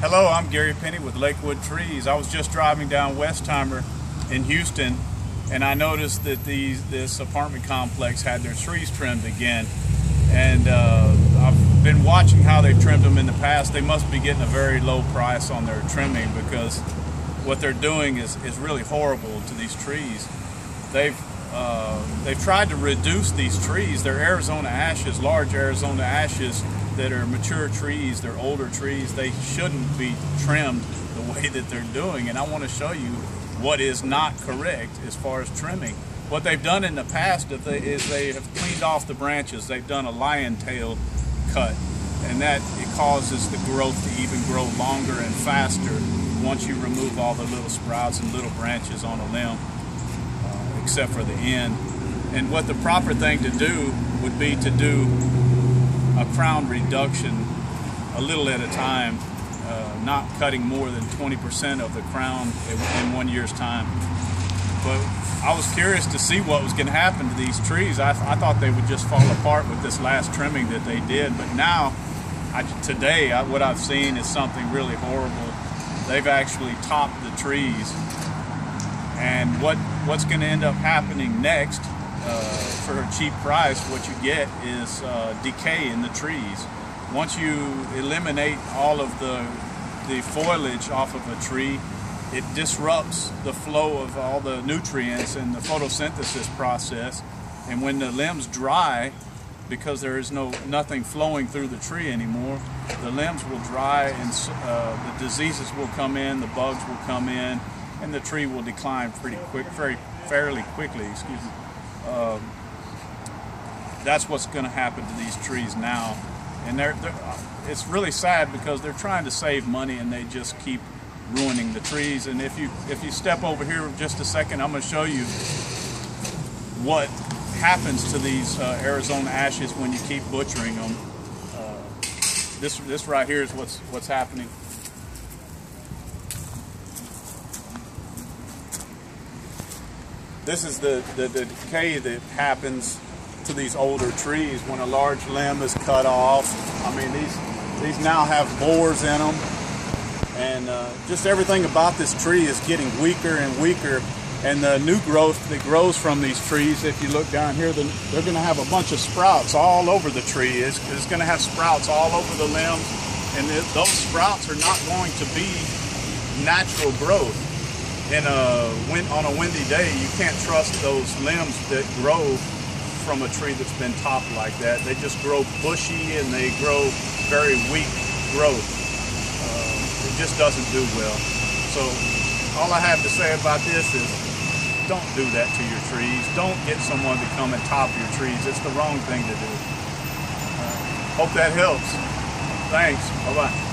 Hello, I'm Gary Penney with Lakewood Trees. I was just driving down Westheimer in Houston, and I noticed that this apartment complex had their trees trimmed again. And I've been watching how they've trimmed them in the past. They must be getting a very low price on their trimming, because what they're doing is really horrible to these trees. They've tried to reduce these trees. They're Arizona ashes, large Arizona ashes that are mature trees. They're older trees. They shouldn't be trimmed the way that they're doing. And I want to show you what is not correct as far as trimming. What they've done in the past is they have cleaned off the branches. They've done a lion tail cut, and that it causes the growth to even grow longer and faster once you remove all the little sprouts and little branches on a limb, except for the end. And what the proper thing to do would be to do a crown reduction a little at a time, not cutting more than 20% of the crown in 1 year's time. But I was curious to see what was going to happen to these trees. I thought they would just fall apart with this last trimming that they did, but now, today, what I've seen is something really horrible. They've actually topped the trees, and what's going to end up happening next, for a cheap price, what you get is decay in the trees. Once you eliminate all of the foliage off of a tree, it disrupts the flow of all the nutrients in the photosynthesis process, and when the limbs dry, because there is nothing flowing through the tree anymore, the limbs will dry, and the diseases will come in, the bugs will come in, and the tree will decline pretty quick, fairly quickly. Excuse me. That's what's going to happen to these trees now, and it's really sad because they're trying to save money and they just keep ruining the trees. And if you step over here just a second, I'm going to show you what happens to these Arizona ashes when you keep butchering them. This right here is what's happening. This is the decay that happens to these older trees when a large limb is cut off. I mean, these now have borers in them, and just everything about this tree is getting weaker and weaker. And the new growth that grows from these trees, if you look down here, they're going to have a bunch of sprouts all over the tree. It's going to have sprouts all over the limbs, and those sprouts are not going to be natural growth. On a windy day, you can't trust those limbs that grow from a tree that's been topped like that. They just grow bushy, and they grow very weak growth. It just doesn't do well. So all I have to say about this is, don't do that to your trees. Don't get someone to come and top your trees. It's the wrong thing to do. Hope that helps. Thanks. Bye-bye.